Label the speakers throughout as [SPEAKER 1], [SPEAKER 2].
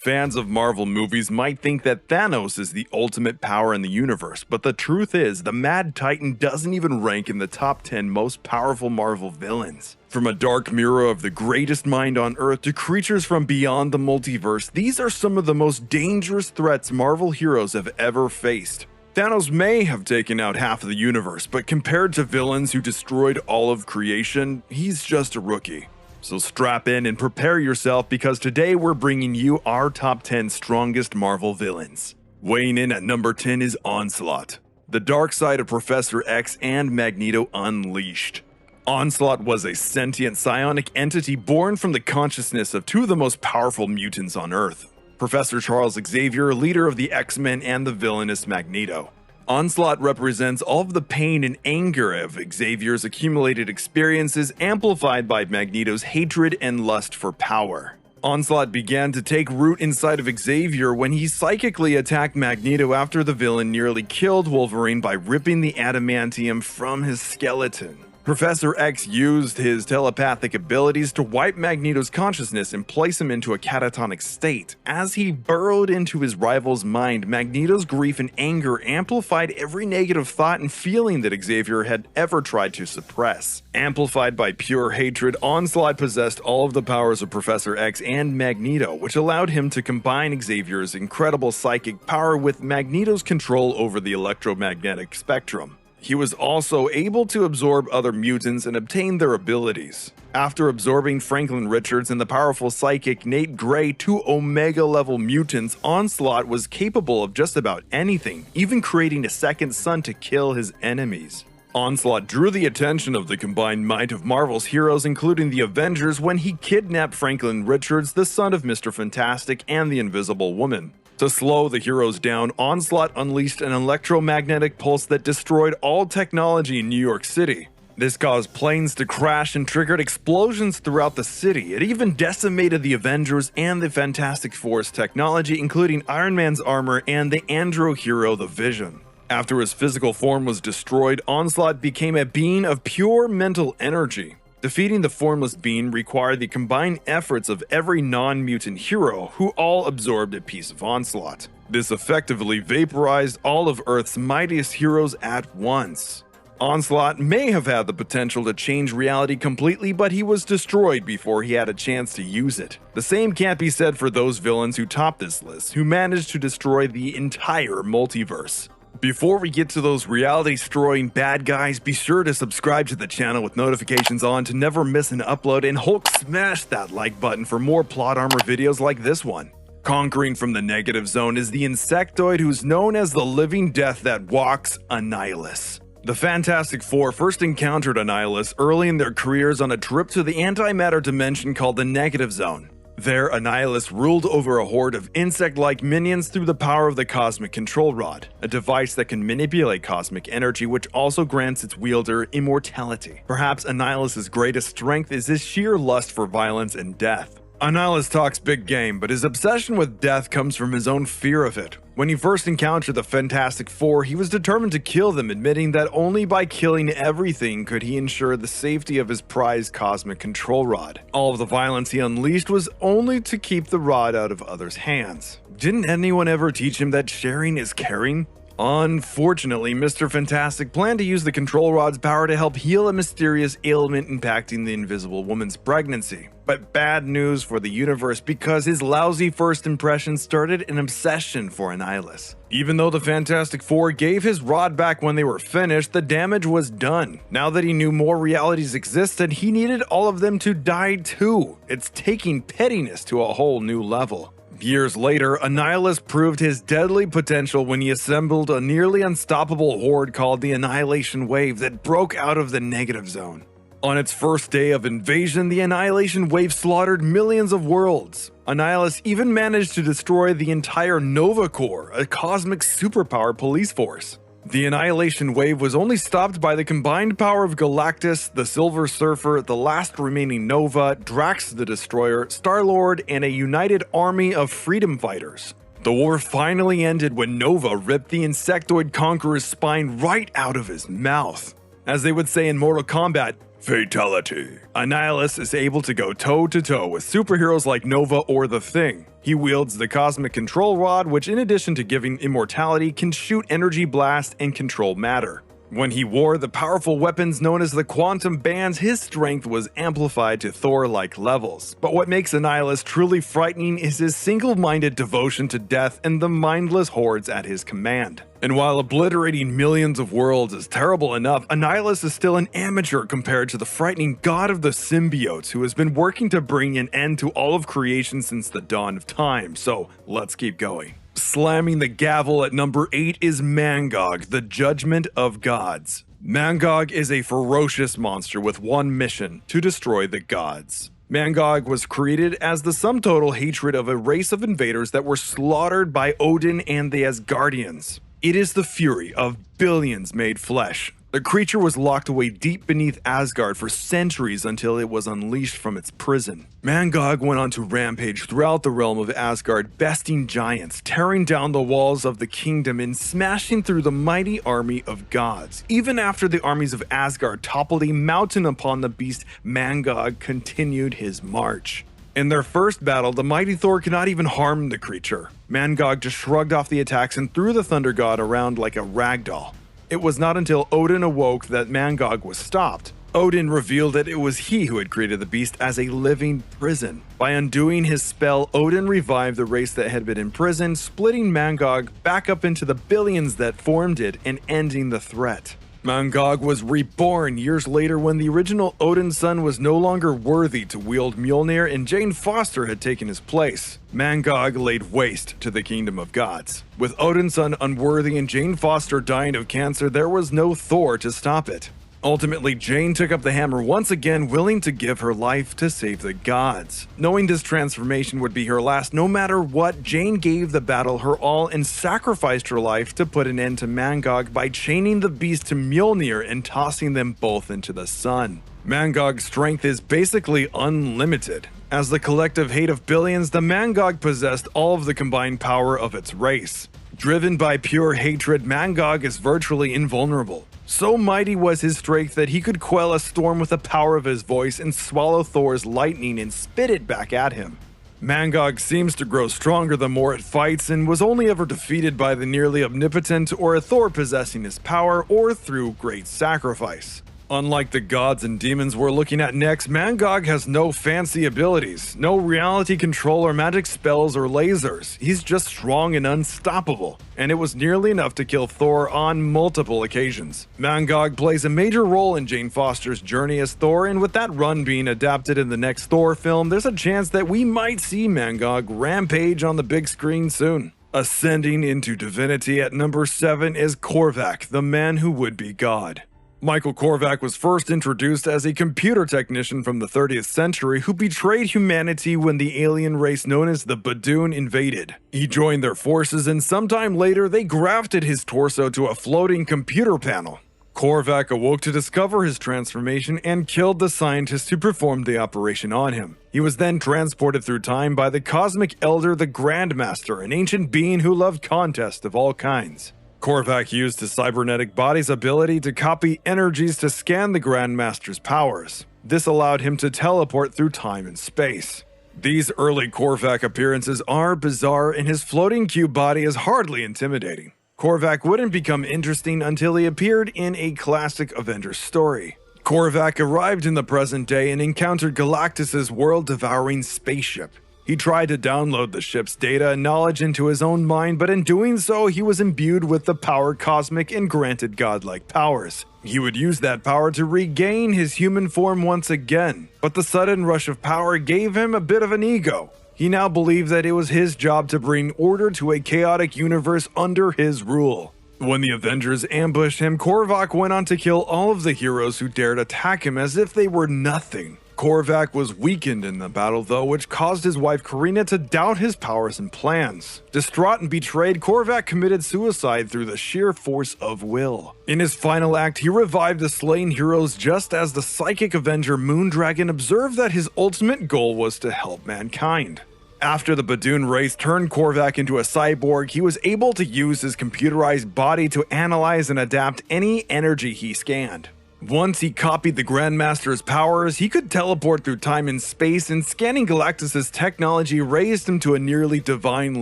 [SPEAKER 1] Fans of Marvel movies might think that Thanos is the ultimate power in the universe, but the truth is, the Mad Titan doesn't even rank in the top 10 most powerful Marvel villains. From a dark mirror of the greatest mind on Earth to creatures from beyond the multiverse, these are some of the most dangerous threats Marvel heroes have ever faced. Thanos may have taken out half of the universe, but compared to villains who destroyed all of creation, he's just a rookie. So strap in and prepare yourself, because today we're bringing you our top 10 strongest Marvel villains. Weighing in at number 10 is Onslaught, the dark side of Professor X and Magneto unleashed. Onslaught was a sentient psionic entity born from the consciousness of two of the most powerful mutants on Earth, Professor Charles Xavier, leader of the X-Men, and the villainous Magneto. Onslaught represents all of the pain and anger of Xavier's accumulated experiences, amplified by Magneto's hatred and lust for power. Onslaught began to take root inside of Xavier when he psychically attacked Magneto after the villain nearly killed Wolverine by ripping the adamantium from his skeleton. Professor X used his telepathic abilities to wipe Magneto's consciousness and place him into a catatonic state. As he burrowed into his rival's mind, Magneto's grief and anger amplified every negative thought and feeling that Xavier had ever tried to suppress. Amplified by pure hatred, Onslaught possessed all of the powers of Professor X and Magneto, which allowed him to combine Xavier's incredible psychic power with Magneto's control over the electromagnetic spectrum. He was also able to absorb other mutants and obtain their abilities. After absorbing Franklin Richards and the powerful psychic Nate Gray, two Omega-level mutants, Onslaught was capable of just about anything, even creating a second sun to kill his enemies. Onslaught drew the attention of the combined might of Marvel's heroes, including the Avengers, when he kidnapped Franklin Richards, the son of Mr. Fantastic and the Invisible Woman. To slow the heroes down, Onslaught unleashed an electromagnetic pulse that destroyed all technology in New York City. This caused planes to crash and triggered explosions throughout the city. It even decimated the Avengers and the Fantastic Four's technology, including Iron Man's armor and the andro hero the Vision. After his physical form was destroyed, Onslaught became a being of pure mental energy. Defeating the formless being required the combined efforts of every non-mutant hero, who all absorbed a piece of Onslaught. This effectively vaporized all of Earth's mightiest heroes at once. Onslaught may have had the potential to change reality completely, but he was destroyed before he had a chance to use it. The same can't be said for those villains who top this list, who managed to destroy the entire multiverse. Before we get to those reality-destroying bad guys, be sure to subscribe to the channel with notifications on to never miss an upload, and Hulk smash that like button for more plot armor videos like this one. Conquering from the negative zone is the insectoid who's known as the living death that walks, Annihilus. The Fantastic Four first encountered Annihilus early in their careers on a trip to the antimatter dimension called the Negative Zone. There, Annihilus ruled over a horde of insect-like minions through the power of the Cosmic Control Rod, a device that can manipulate cosmic energy, which also grants its wielder immortality. Perhaps Annihilus's greatest strength is his sheer lust for violence and death. Annihilus talks big game, but his obsession with death comes from his own fear of it. When he first encountered the Fantastic Four, he was determined to kill them, admitting that only by killing everything could he ensure the safety of his prized cosmic control rod. All of the violence he unleashed was only to keep the rod out of others' hands. Didn't anyone ever teach him that sharing is caring? Unfortunately, Mr. Fantastic planned to use the control rod's power to help heal a mysterious ailment impacting the Invisible Woman's pregnancy. But bad news for the universe, because his lousy first impression started an obsession for Annihilus. Even though the Fantastic Four gave his rod back when they were finished, the damage was done. Now that he knew more realities existed, he needed all of them to die too. It's taking pettiness to a whole new level. Years later, Annihilus proved his deadly potential when he assembled a nearly unstoppable horde called the Annihilation Wave that broke out of the Negative Zone. On its first day of invasion, the Annihilation Wave slaughtered millions of worlds. Annihilus even managed to destroy the entire Nova Corps, a cosmic superpower police force. The Annihilation Wave was only stopped by the combined power of Galactus, the Silver Surfer, the last remaining Nova, Drax the Destroyer, Star-Lord, and a united army of freedom fighters. The war finally ended when Nova ripped the Insectoid Conqueror's spine right out of his mouth. As they would say in Mortal Kombat, Fatality. Annihilus is able to go toe-to-toe with superheroes like Nova or The Thing. He wields the Cosmic Control Rod, which in addition to giving immortality, can shoot energy blast and control matter. When he wore the powerful weapons known as the Quantum Bands, his strength was amplified to Thor-like levels. But what makes Annihilus truly frightening is his single-minded devotion to death and the mindless hordes at his command. And while obliterating millions of worlds is terrible enough, Annihilus is still an amateur compared to the frightening god of the symbiotes who has been working to bring an end to all of creation since the dawn of time. So let's keep going. Slamming the gavel at number 8 is Mangog, the Judgment of Gods. Mangog is a ferocious monster with one mission: to destroy the gods. Mangog was created as the sum total hatred of a race of invaders that were slaughtered by Odin and the Asgardians. It is the fury of billions made flesh. The creature was locked away deep beneath Asgard for centuries until it was unleashed from its prison. Mangog went on to rampage throughout the realm of Asgard, besting giants, tearing down the walls of the kingdom, and smashing through the mighty army of gods. Even after the armies of Asgard toppled a mountain upon the beast, Mangog continued his march. In their first battle, the mighty Thor could not even harm the creature. Mangog just shrugged off the attacks and threw the thunder god around like a ragdoll. It was not until Odin awoke that Mangog was stopped. Odin revealed that it was he who had created the beast as a living prison. By undoing his spell, Odin revived the race that had been imprisoned, splitting Mangog back up into the billions that formed it and ending the threat. Mangog was reborn years later when the original Odin's son was no longer worthy to wield Mjolnir and Jane Foster had taken his place. Mangog laid waste to the kingdom of gods. With Odin's son unworthy and Jane Foster dying of cancer, there was no Thor to stop it. Ultimately, Jane took up the hammer once again, willing to give her life to save the gods. Knowing this transformation would be her last no matter what, Jane gave the battle her all and sacrificed her life to put an end to Mangog by chaining the beast to Mjolnir and tossing them both into the sun. Mangog's strength is basically unlimited. As the collective hate of billions, the Mangog possessed all of the combined power of its race. Driven by pure hatred, Mangog is virtually invulnerable. So mighty was his strength that he could quell a storm with the power of his voice and swallow Thor's lightning and spit it back at him. Mangog seems to grow stronger the more it fights and was only ever defeated by the nearly omnipotent or a Thor possessing his power or through great sacrifice. Unlike the gods and demons we're looking at next, Mangog has no fancy abilities, no reality control or magic spells or lasers. He's just strong and unstoppable, and it was nearly enough to kill Thor on multiple occasions. Mangog plays a major role in Jane Foster's journey as Thor, and with that run being adapted in the next Thor film, there's a chance that we might see Mangog rampage on the big screen soon. Ascending into divinity at number 7 is Korvac, the man who would be God. Michael Korvac was first introduced as a computer technician from the 30th century who betrayed humanity when the alien race known as the Badoon invaded. He joined their forces and sometime later they grafted his torso to a floating computer panel. Korvac awoke to discover his transformation and killed the scientist who performed the operation on him. He was then transported through time by the Cosmic Elder, the Grandmaster, an ancient being who loved contests of all kinds. Korvac used his cybernetic body's ability to copy energies to scan the Grandmaster's powers. This allowed him to teleport through time and space. These early Korvac appearances are bizarre, and his floating cube body is hardly intimidating. Korvac wouldn't become interesting until he appeared in a classic Avengers story. Korvac arrived in the present day and encountered Galactus' world-devouring spaceship. He tried to download the ship's data and knowledge into his own mind, but in doing so, he was imbued with the power cosmic and granted godlike powers. He would use that power to regain his human form once again, but the sudden rush of power gave him a bit of an ego. He now believed that it was his job to bring order to a chaotic universe under his rule. When the Avengers ambushed him, Korvac went on to kill all of the heroes who dared attack him as if they were nothing. Korvac was weakened in the battle though, which caused his wife Karina to doubt his powers and plans. Distraught and betrayed, Korvac committed suicide through the sheer force of will. In his final act, he revived the slain heroes just as the psychic Avenger Moondragon observed that his ultimate goal was to help mankind. After the Badoon race turned Korvac into a cyborg, he was able to use his computerized body to analyze and adapt any energy he scanned. Once he copied the Grandmaster's powers, he could teleport through time and space, and scanning Galactus' technology raised him to a nearly divine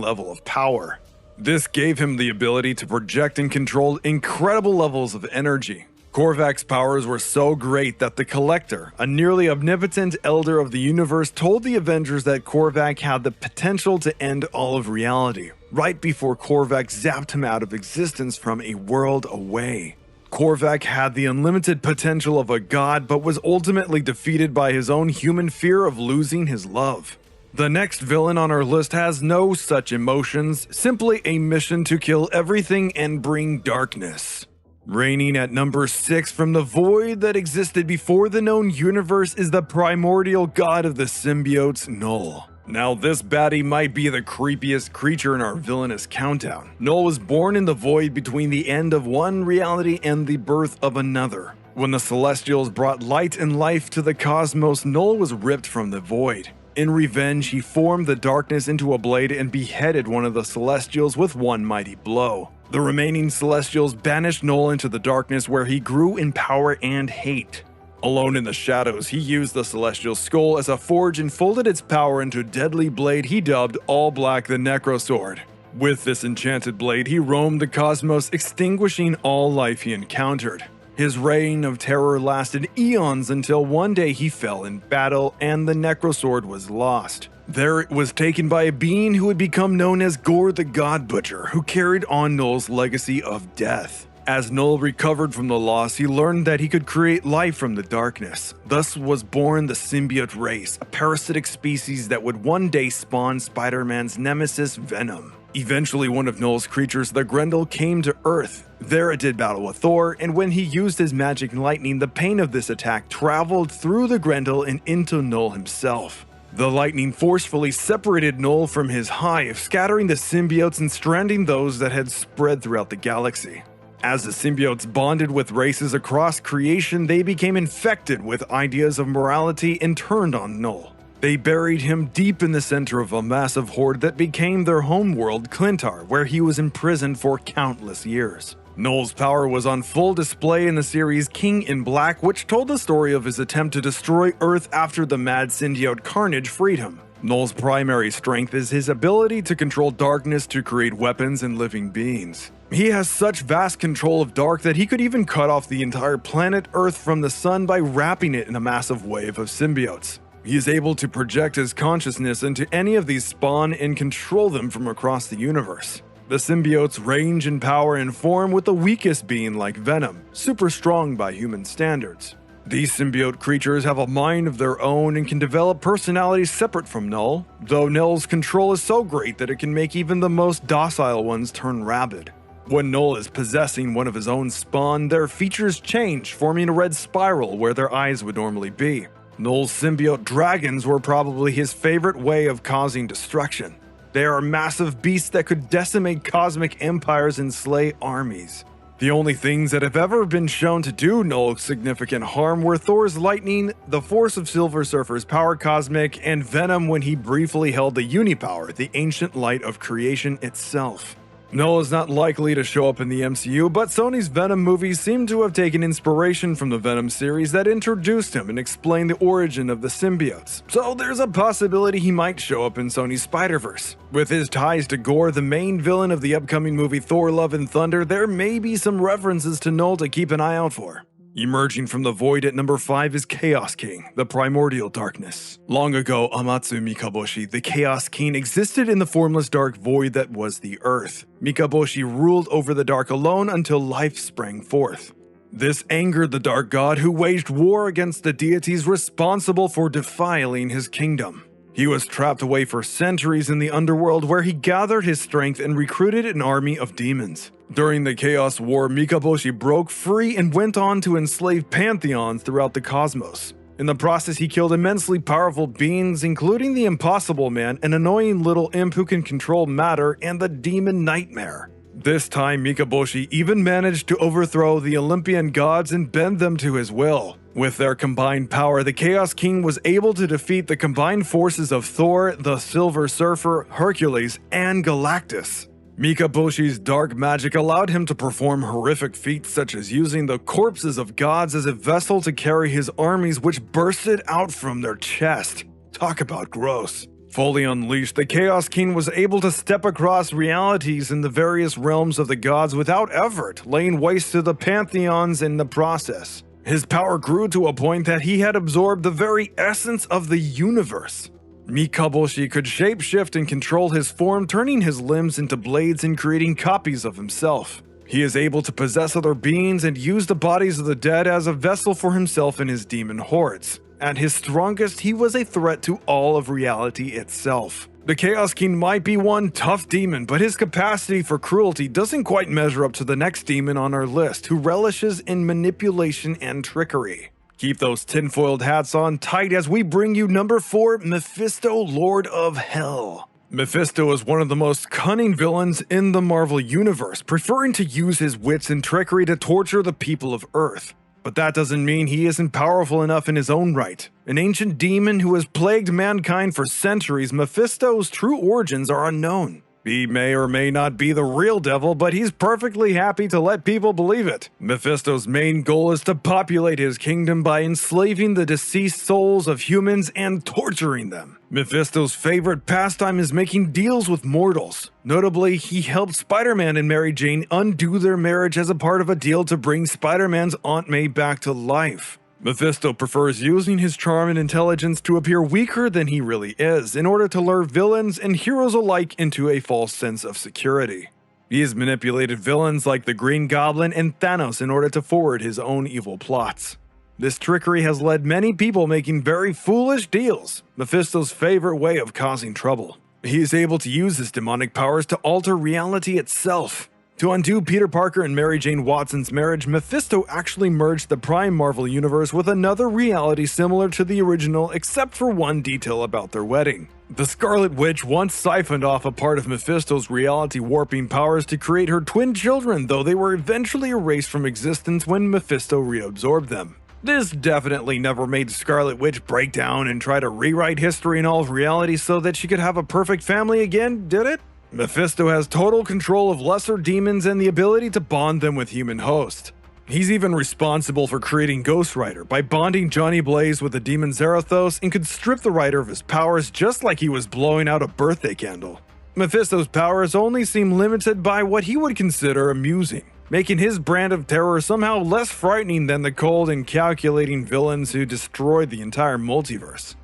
[SPEAKER 1] level of power. This gave him the ability to project and control incredible levels of energy. Korvac's powers were so great that the Collector, a nearly omnipotent elder of the universe, told the Avengers that Korvac had the potential to end all of reality, right before Korvac zapped him out of existence from a world away. Korvac had the unlimited potential of a god, but was ultimately defeated by his own human fear of losing his love. The next villain on our list has no such emotions, simply a mission to kill everything and bring darkness. Reigning at number 6 from the void that existed before the known universe is the primordial god of the symbiotes, Null. Now this baddie might be the creepiest creature in our villainous countdown. Null was born in the void between the end of one reality and the birth of another. When the Celestials brought light and life to the cosmos, Null was ripped from the void. In revenge, he formed the darkness into a blade and beheaded one of the Celestials with one mighty blow. The remaining Celestials banished Null into the darkness, where he grew in power and hate. Alone in the shadows, he used the Celestial Skull as a forge and folded its power into a deadly blade he dubbed All Black the Necrosword. With this enchanted blade, he roamed the cosmos, extinguishing all life he encountered. His reign of terror lasted eons until one day he fell in battle and the Necrosword was lost. There it was taken by a being who would become known as Gore the God Butcher, who carried on Null's legacy of death. As Null recovered from the loss, he learned that he could create life from the darkness. Thus was born the symbiote race, a parasitic species that would one day spawn Spider-Man's nemesis Venom. Eventually, one of Null's creatures, the Grendel, came to Earth. There it did battle with Thor, and when he used his magic lightning, the pain of this attack traveled through the Grendel and into Null himself. The lightning forcefully separated Null from his hive, scattering the symbiotes and stranding those that had spread throughout the galaxy. As the symbiotes bonded with races across creation, they became infected with ideas of morality and turned on Null. They buried him deep in the center of a massive horde that became their homeworld, Clintar, where he was imprisoned for countless years. Null's power was on full display in the series King in Black, which told the story of his attempt to destroy Earth after the mad symbiote Carnage freed him. Null's primary strength is his ability to control darkness to create weapons and living beings. He has such vast control of dark that he could even cut off the entire planet Earth from the sun by wrapping it in a massive wave of symbiotes. He is able to project his consciousness into any of these spawn and control them from across the universe. The symbiotes range in power and form, with the weakest being like Venom, super strong by human standards. These symbiote creatures have a mind of their own and can develop personalities separate from Null, though Null's control is so great that it can make even the most docile ones turn rabid. When Null is possessing one of his own spawn, their features change, forming a red spiral where their eyes would normally be. Null's symbiote dragons were probably his favorite way of causing destruction. They are massive beasts that could decimate cosmic empires and slay armies. The only things that have ever been shown to do Null significant harm were Thor's lightning, the force of Silver Surfer's power cosmic, and Venom when he briefly held the Unipower, the ancient light of creation itself. Null is not likely to show up in the MCU, but Sony's Venom movies seem to have taken inspiration from the Venom series that introduced him and explained the origin of the symbiotes. So there's a possibility he might show up in Sony's Spider-Verse. With his ties to Gore, the main villain of the upcoming movie Thor: Love and Thunder, there may be some references to Null to keep an eye out for. Emerging from the void at number 5 is Chaos King, the primordial darkness. Long ago, Amatsu Mikaboshi, the Chaos King, existed in the formless dark void that was the Earth. Mikaboshi ruled over the dark alone until life sprang forth. This angered the dark god, who waged war against the deities responsible for defiling his kingdom. He was trapped away for centuries in the underworld, where he gathered his strength and recruited an army of demons. During the Chaos War, Mikaboshi broke free and went on to enslave pantheons throughout the cosmos. In the process, he killed immensely powerful beings, including the Impossible Man, an annoying little imp who can control matter, and the Demon Nightmare. This time, Mikaboshi even managed to overthrow the Olympian gods and bend them to his will. With their combined power, the Chaos King was able to defeat the combined forces of Thor, the Silver Surfer, Hercules, and Galactus. Mikaboshi's dark magic allowed him to perform horrific feats such as using the corpses of gods as a vessel to carry his armies, which bursted out from their chest. Talk about gross. Fully unleashed, the Chaos King was able to step across realities in the various realms of the gods without effort, laying waste to the pantheons in the process. His power grew to a point that he had absorbed the very essence of the universe. Mikaboshi could shapeshift and control his form, turning his limbs into blades and creating copies of himself. He is able to possess other beings and use the bodies of the dead as a vessel for himself and his demon hordes. At his strongest, he was a threat to all of reality itself. The Chaos King might be one tough demon, but his capacity for cruelty doesn't quite measure up to the next demon on our list, who relishes in manipulation and trickery. Keep those tinfoiled hats on tight as we bring you number 4, Mephisto, Lord of Hell. Mephisto is one of the most cunning villains in the Marvel Universe, preferring to use his wits and trickery to torture the people of Earth. But that doesn't mean he isn't powerful enough in his own right. An ancient demon who has plagued mankind for centuries, Mephisto's true origins are unknown. He may or may not be the real devil, but he's perfectly happy to let people believe it. Mephisto's main goal is to populate his kingdom by enslaving the deceased souls of humans and torturing them. Mephisto's favorite pastime is making deals with mortals. Notably, he helped Spider-Man and Mary Jane undo their marriage as a part of a deal to bring Spider-Man's Aunt May back to life. Mephisto prefers using his charm and intelligence to appear weaker than he really is, in order to lure villains and heroes alike into a false sense of security. He has manipulated villains like the Green Goblin and Thanos in order to forward his own evil plots. This trickery has led many people making very foolish deals, Mephisto's favorite way of causing trouble. He is able to use his demonic powers to alter reality itself. To undo Peter Parker and Mary Jane Watson's marriage, Mephisto actually merged the Prime Marvel Universe with another reality similar to the original, except for one detail about their wedding. The Scarlet Witch once siphoned off a part of Mephisto's reality warping powers to create her twin children, though they were eventually erased from existence when Mephisto reabsorbed them. This definitely never made Scarlet Witch break down and try to rewrite history and all of reality so that she could have a perfect family again, did it? Mephisto has total control of lesser demons and the ability to bond them with human hosts. He's even responsible for creating Ghost Rider by bonding Johnny Blaze with the demon Zarathos and could strip the writer of his powers just like he was blowing out a birthday candle. Mephisto's powers only seem limited by what he would consider amusing, making his brand of terror somehow less frightening than the cold and calculating villains who destroyed the entire multiverse.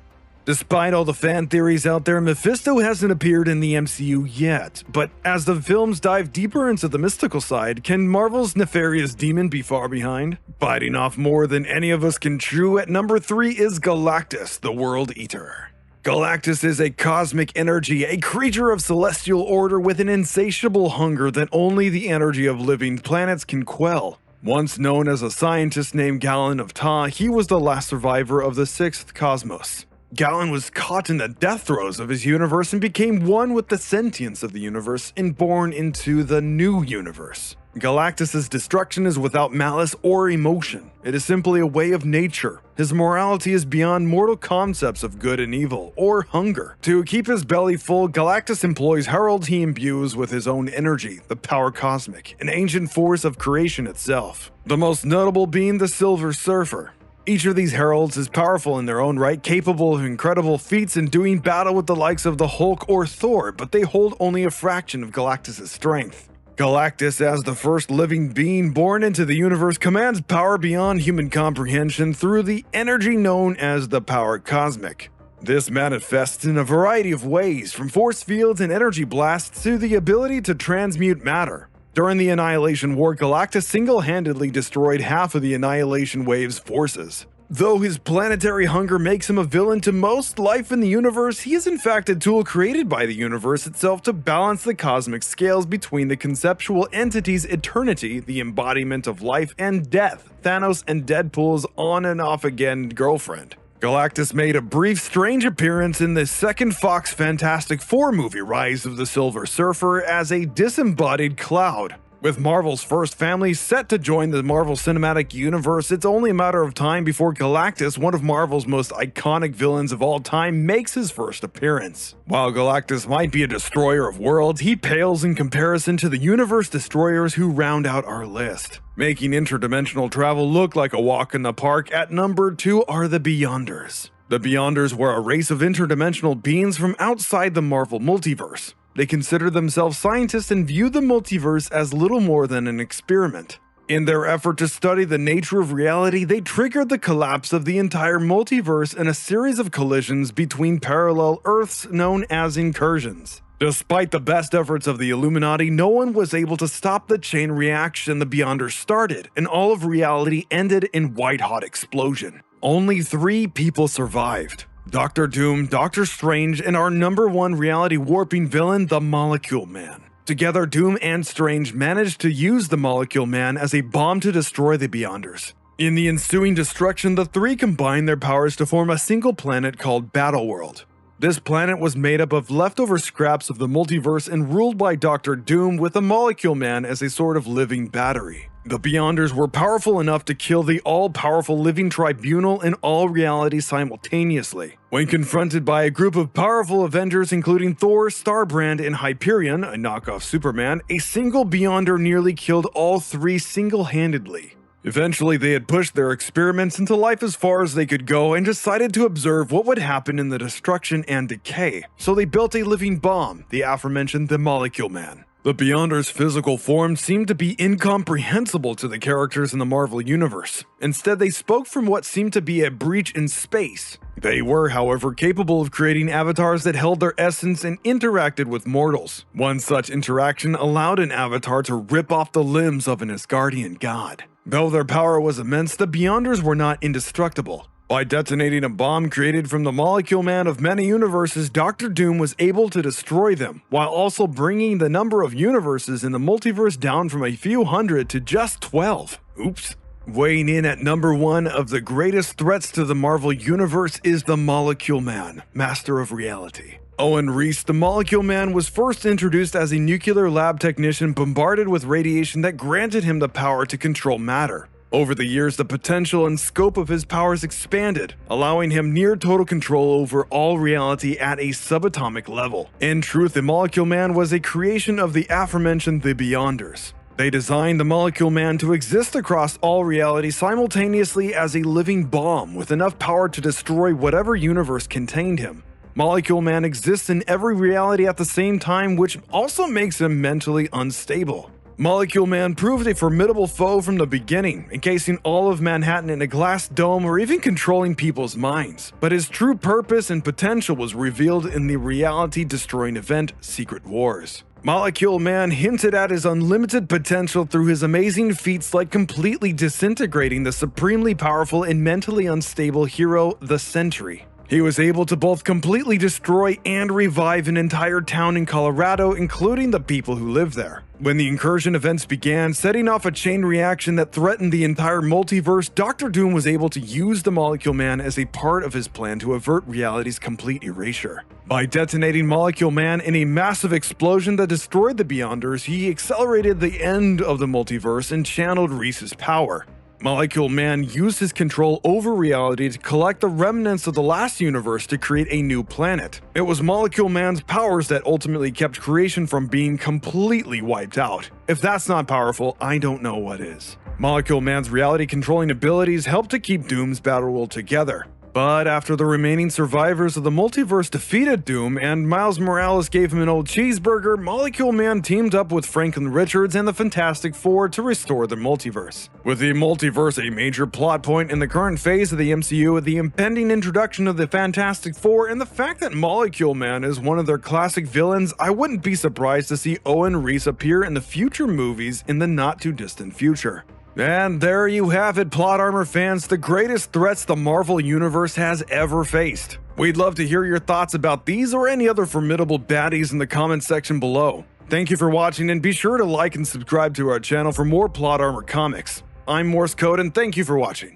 [SPEAKER 1] Despite all the fan theories out there, Mephisto hasn't appeared in the MCU yet, but as the films dive deeper into the mystical side, can Marvel's nefarious demon be far behind? Biting off more than any of us can chew, at number 3 is Galactus, the World Eater. Galactus is a cosmic energy, a creature of celestial order with an insatiable hunger that only the energy of living planets can quell. Once known as a scientist named Galen of Ta, he was the last survivor of the 6th cosmos. Galen was caught in the death throes of his universe and became one with the sentience of the universe and born into the new universe. Galactus' destruction is without malice or emotion. It is simply a way of nature. His morality is beyond mortal concepts of good and evil, or hunger. To keep his belly full, Galactus employs heralds he imbues with his own energy, the power cosmic, an ancient force of creation itself. The most notable being the Silver Surfer. Each of these heralds is powerful in their own right, capable of incredible feats and doing battle with the likes of the Hulk or Thor, but they hold only a fraction of Galactus' strength. Galactus, as the first living being born into the universe, commands power beyond human comprehension through the energy known as the power cosmic. This manifests in a variety of ways, from force fields and energy blasts to the ability to transmute matter. During the Annihilation War, Galactus single-handedly destroyed half of the Annihilation Wave's forces. Though his planetary hunger makes him a villain to most life in the universe, he is in fact a tool created by the universe itself to balance the cosmic scales between the conceptual entities eternity, the embodiment of life, and death, Thanos and Deadpool's on and off again girlfriend. Galactus made a brief, strange appearance in the second Fox Fantastic Four movie, Rise of the Silver Surfer, as a disembodied cloud. With Marvel's first family set to join the Marvel Cinematic Universe, it's only a matter of time before Galactus, one of Marvel's most iconic villains of all time, makes his first appearance. While Galactus might be a destroyer of worlds, he pales in comparison to the universe destroyers who round out our list. Making interdimensional travel look like a walk in the park, at number 2 are the Beyonders. The Beyonders were a race of interdimensional beings from outside the Marvel multiverse. They considered themselves scientists and viewed the multiverse as little more than an experiment. In their effort to study the nature of reality, they triggered the collapse of the entire multiverse in a series of collisions between parallel Earths known as incursions. Despite the best efforts of the Illuminati, no one was able to stop the chain reaction the Beyonders started, and all of reality ended in white-hot explosion. Only 3 people survived: Doctor Doom, Doctor Strange, and our number 1 reality warping villain, the Molecule Man. Together, Doom and Strange managed to use the Molecule Man as a bomb to destroy the Beyonders. In the ensuing destruction, the 3 combined their powers to form a single planet called Battleworld. This planet was made up of leftover scraps of the multiverse and ruled by Doctor Doom, with the Molecule Man as a sort of living battery. The Beyonders were powerful enough to kill the all-powerful living tribunal in all reality simultaneously. When confronted by a group of powerful Avengers including Thor, Starbrand, and Hyperion, a knockoff Superman, a single Beyonder nearly killed all 3 single-handedly. Eventually, they had pushed their experiments into life as far as they could go and decided to observe what would happen in the destruction and decay, so they built a living bomb, the aforementioned the Molecule Man. The Beyonders' physical form seemed to be incomprehensible to the characters in the Marvel Universe. Instead, they spoke from what seemed to be a breach in space. They were, however, capable of creating avatars that held their essence and interacted with mortals. One such interaction allowed an avatar to rip off the limbs of an Asgardian god. Though their power was immense, the Beyonders were not indestructible. By detonating a bomb created from the Molecule Man of many universes, Doctor Doom was able to destroy them, while also bringing the number of universes in the multiverse down from a few hundred to just 12. Oops. Weighing in at number 1 of the greatest threats to the Marvel Universe is the Molecule Man, Master of Reality. Owen Reese, the Molecule Man, was first introduced as a nuclear lab technician bombarded with radiation that granted him the power to control matter. Over the years, the potential and scope of his powers expanded, allowing him near total control over all reality at a subatomic level. In truth, the Molecule Man was a creation of the aforementioned the Beyonders. They designed the Molecule Man to exist across all reality simultaneously as a living bomb with enough power to destroy whatever universe contained him. Molecule Man exists in every reality at the same time, which also makes him mentally unstable. Molecule Man proved a formidable foe from the beginning, encasing all of Manhattan in a glass dome or even controlling people's minds. But his true purpose and potential was revealed in the reality-destroying event Secret Wars. Molecule Man hinted at his unlimited potential through his amazing feats like completely disintegrating the supremely powerful and mentally unstable hero, the Sentry. He was able to both completely destroy and revive an entire town in Colorado, including the people who live there. When the incursion events began, setting off a chain reaction that threatened the entire multiverse, Doctor Doom was able to use the Molecule Man as a part of his plan to avert reality's complete erasure. By detonating Molecule Man in a massive explosion that destroyed the Beyonders, he accelerated the end of the multiverse and channeled Reese's power. Molecule Man used his control over reality to collect the remnants of the last universe to create a new planet. It was Molecule Man's powers that ultimately kept creation from being completely wiped out. If that's not powerful, I don't know what is. Molecule Man's reality-controlling abilities helped to keep Doom's Battleworld together. But after the remaining survivors of the multiverse defeated Doom and Miles Morales gave him an old cheeseburger, Molecule Man teamed up with Franklin Richards and the Fantastic Four to restore the multiverse. With the multiverse a major plot point in the current phase of the MCU, the impending introduction of the Fantastic Four, and the fact that Molecule Man is one of their classic villains, I wouldn't be surprised to see Owen Reese appear in the future movies in the not-too-distant future. And there you have it, Plot Armor fans, the greatest threats the Marvel Universe has ever faced. We'd love to hear your thoughts about these or any other formidable baddies in the comments section below. Thank you for watching, and be sure to like and subscribe to our channel for more Plot Armor comics. I'm Morse Code, and thank you for watching.